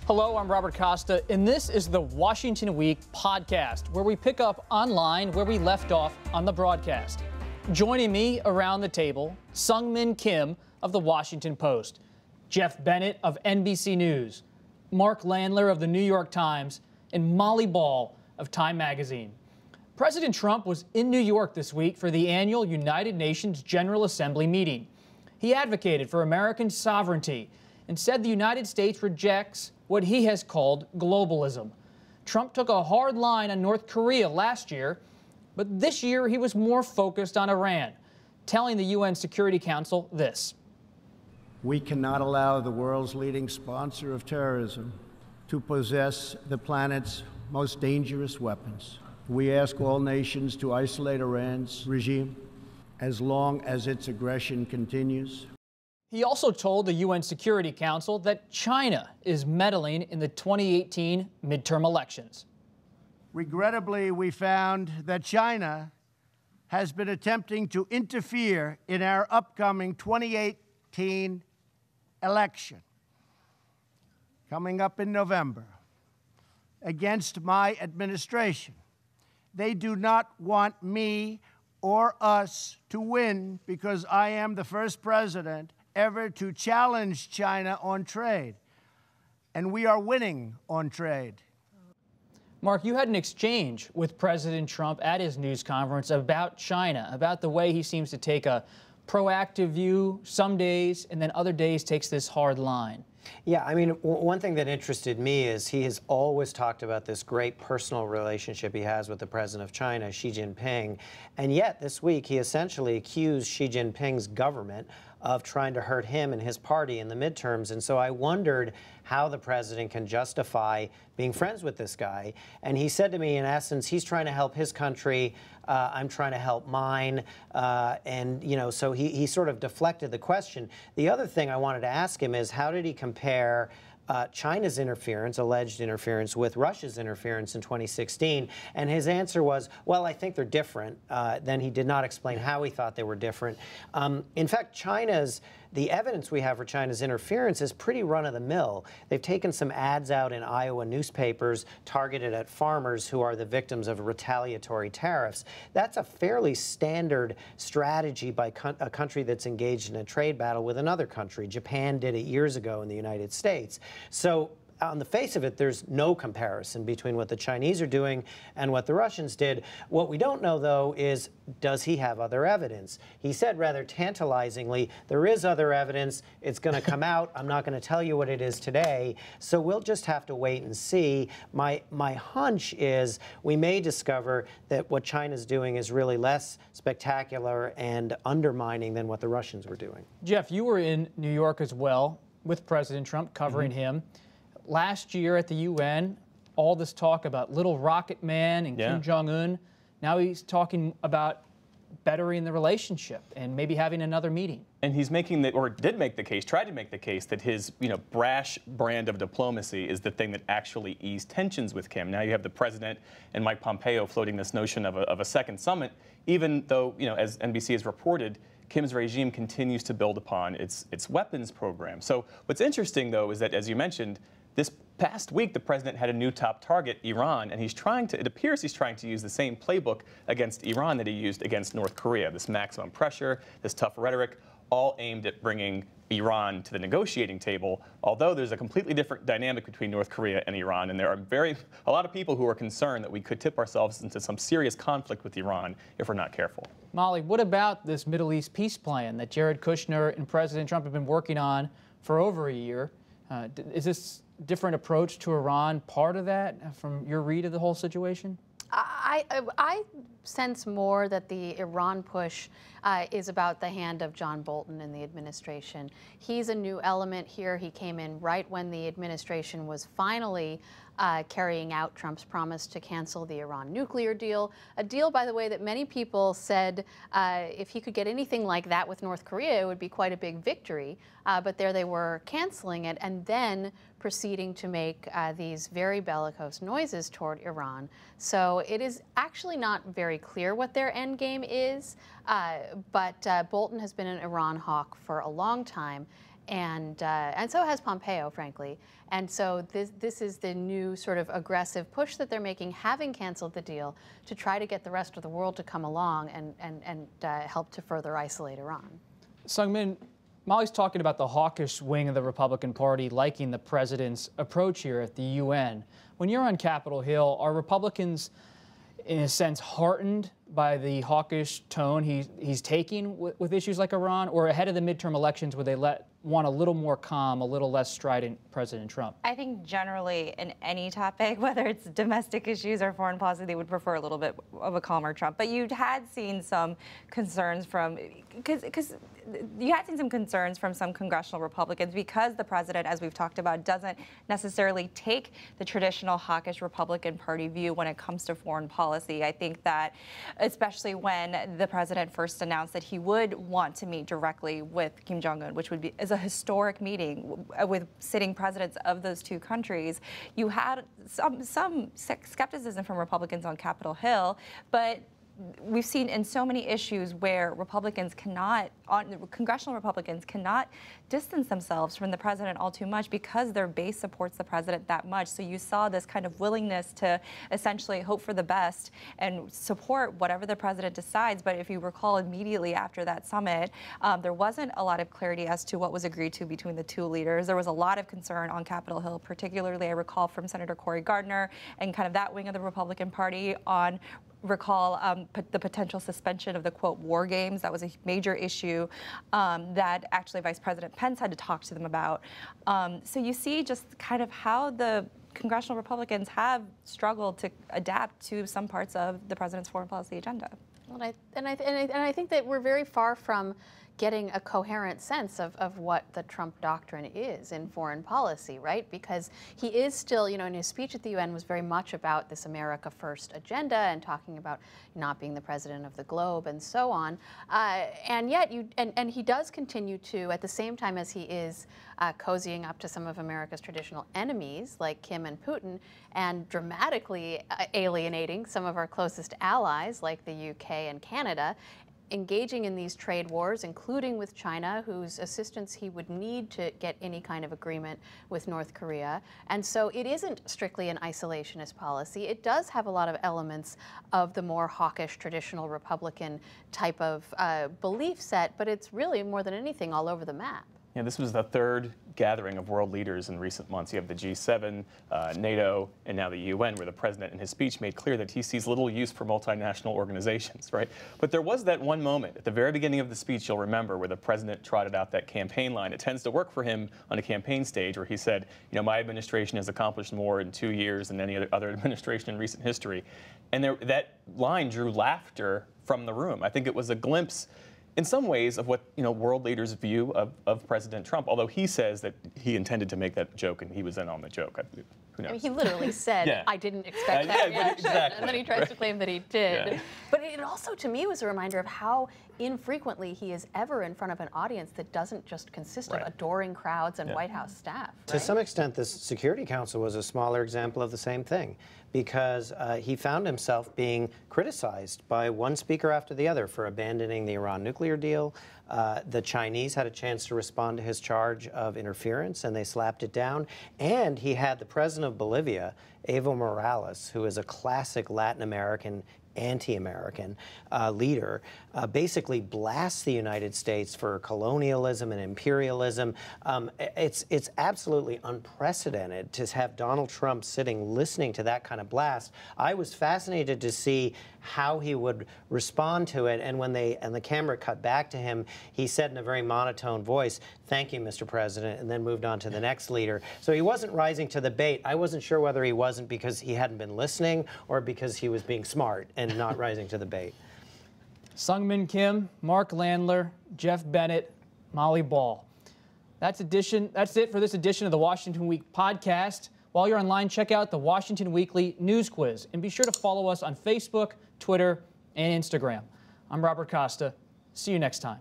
Hello, I'm Robert Costa, and this is the Washington Week podcast, where we pick up online where we left off on the broadcast. Joining me around the table, Sungmin Kim of the Washington Post, Jeff Bennett of NBC News, Mark Landler of the New York Times, and Molly Ball of Time Magazine. President Trump was in New York this week for the annual United Nations General Assembly meeting. He advocated for American sovereignty and said the United States rejects what he has called globalism. Trump took a hard line on North Korea last year, but this year he was more focused on Iran, telling the UN Security Council this. We cannot allow the world's leading sponsor of terrorism to possess the planet's most dangerous weapons. We ask all nations to isolate Iran's regime as long as its aggression continues. He also told the UN Security Council that China is meddling in the 2018 midterm elections. Regrettably, we found that China has been attempting to interfere in our upcoming 2018 election, coming up in November, against my administration. They do not want me or us to win because I am the first president ever to challenge China on trade. And we are winning on trade. Mark, you had an exchange with President Trump at his news conference about China, about the way he seems to take a proactive view some days and then other days takes this hard line. Yeah, I mean, one thing that interested me is he has always talked about this great personal relationship he has with the president of China, Xi Jinping, and yet this week he essentially accused Xi Jinping's government of trying to hurt him and his party in the midterms. And so I wondered how the president can justify being friends with this guy. And he said to me, in essence, he's trying to help his country, I'm trying to help mine. And, you know, so he sort of deflected the question. The other thing I wanted to ask him is, how did he compare China's interference, alleged interference, with Russia's interference in 2016? And his answer was, well, I think they're different. Then he did not explain how he thought they were different. In fact, the evidence we have for China's interference is pretty run-of-the-mill. They've taken some ads out in Iowa newspapers targeted at farmers who are the victims of retaliatory tariffs. That's a fairly standard strategy by a country that's engaged in a trade battle with another country. Japan did it years ago in the United States. So on the face of it, there's no comparison between what the Chinese are doing and what the Russians did. What we don't know, though, is does he have other evidence? He said rather tantalizingly, there is other evidence. It's going to come out. I'm not going to tell you what it is today. So we'll just have to wait and see. My hunch is we may discover that what China's doing is really less spectacular and undermining than what the Russians were doing. Jeff, you were in New York as well with President Trump, covering him. Last year at the UN, all this talk about Little Rocket Man and Kim Jong-un. Now he's talking about bettering the relationship and maybe having another meeting. And he's making the, or did make the case, tried to make the case that his, brash brand of diplomacy is the thing that actually eased tensions with Kim. Now you have the president and Mike Pompeo floating this notion of a second summit, even though, as NBC has reported, Kim's regime continues to build upon its weapons program. So what's interesting, though, is that, as you mentioned, this past week, the president had a new top target, Iran, and it appears he's trying to use the same playbook against Iran that he used against North Korea. This maximum pressure, this tough rhetoric, all aimed at bringing Iran to the negotiating table, although there's a completely different dynamic between North Korea and Iran, and there are a lot of people who are concerned that we could tip ourselves into some serious conflict with Iran if we're not careful. Molly, what about this Middle East peace plan that Jared Kushner and President Trump have been working on for over a year? Is this different approach to Iran part of that from your read of the whole situation? I sense more that the Iran push is about the hand of John Bolton and the administration. He's a new element here. He came in right when the administration was finally carrying out Trump's promise to cancel the Iran nuclear deal, a deal, by the way, that many people said if he could get anything like that with North Korea, it would be quite a big victory. But there they were canceling it and then proceeding to make these very bellicose noises toward Iran. So it is actually not very clear what their end game is, but Bolton has been an Iran hawk for a long time. and so has Pompeo, frankly. And so this is the new sort of aggressive push that they're making, having canceled the deal, to try to get the rest of the world to come along and help to further isolate Iran. Seung-min, Molly's talking about the hawkish wing of the Republican Party liking the president's approach here at the UN. When you're on Capitol Hill, are Republicans, in a sense, heartened by the hawkish tone he's taking with issues like Iran, or ahead of the midterm elections would they want a little more calm, a little less strident President Trump? I think generally in any topic, whether it's domestic issues or foreign policy, they would prefer a little bit of a calmer Trump. But you had seen some concerns from, because you had seen some concerns from some congressional Republicans because the president, as we've talked about, doesn't necessarily take the traditional hawkish Republican Party view when it comes to foreign policy. I think that, especially when the president first announced that he would want to meet directly with Kim Jong-un, which is a historic meeting with sitting presidents of those two countries, you had some skepticism from Republicans on Capitol Hill, but we've seen in so many issues where congressional Republicans cannot distance themselves from the president all too much because their base supports the president that much. So you saw this kind of willingness to essentially hope for the best and support whatever the president decides. But if you recall, immediately after that summit, there wasn't a lot of clarity as to what was agreed to between the two leaders. There was a lot of concern on Capitol Hill, particularly I recall from Senator Cory Gardner and kind of that wing of the Republican Party on the potential suspension of the, quote, war games. That was a major issue that actually Vice President Pence had to talk to them about. So you see just kind of how the congressional Republicans have struggled to adapt to some parts of the president's foreign policy agenda. Well, I think that we're very far from getting a coherent sense of what the Trump doctrine is in foreign policy, right? Because he is still, in his speech at the UN was very much about this America First agenda and talking about not being the president of the globe and so on. And yet, and he does continue to, at the same time as he is cozying up to some of America's traditional enemies like Kim and Putin, and dramatically alienating some of our closest allies like the UK and Canada, engaging in these trade wars, including with China, whose assistance he would need to get any kind of agreement with North Korea. And so it isn't strictly an isolationist policy. It does have a lot of elements of the more hawkish, traditional Republican type of belief set, but it's really, more than anything, all over the map. Yeah, this was the third gathering of world leaders in recent months. You have the G7, NATO, and now the UN, where the president in his speech made clear that he sees little use for multinational organizations, right? But there was that one moment at the very beginning of the speech, you'll remember, where the president trotted out that campaign line. It tends to work for him on a campaign stage where he said, my administration has accomplished more in 2 years than any other administration in recent history. And that line drew laughter from the room. I think it was a glimpse in some ways of what world leaders' view of President Trump, although he says that he intended to make that joke and he was in on the joke. Who knows? I mean, he literally said, yeah. I didn't expect that reaction. Exactly. And then he tries to claim that he did. Yeah. But it also, to me, was a reminder of how infrequently he is ever in front of an audience that doesn't just consist of adoring crowds and White House staff. Right? To some extent, the Security Council was a smaller example of the same thing, because he found himself being criticized by one speaker after the other for abandoning the Iran nuclear deal. The Chinese had a chance to respond to his charge of interference, and they slapped it down. And he had the president of Bolivia, Evo Morales, who is a classic Latin American anti-American leader, basically blasts the United States for colonialism and imperialism. It's absolutely unprecedented to have Donald Trump sitting listening to that kind of blast. I was fascinated to see how he would respond to it, and when the camera cut back to him, he said in a very monotone voice, "Thank you, Mr. President," and then moved on to the next leader. So he wasn't rising to the bait. I wasn't sure whether he wasn't because he hadn't been listening or because he was being smart and not rising to the bait. Seung-min Kim, Mark Landler, Jeff Bennett, Molly Ball. That's it for this edition of the Washington Week podcast. While you're online, check out the Washington Weekly News Quiz, and be sure to follow us on Facebook, Twitter, and Instagram. I'm Robert Costa. See you next time.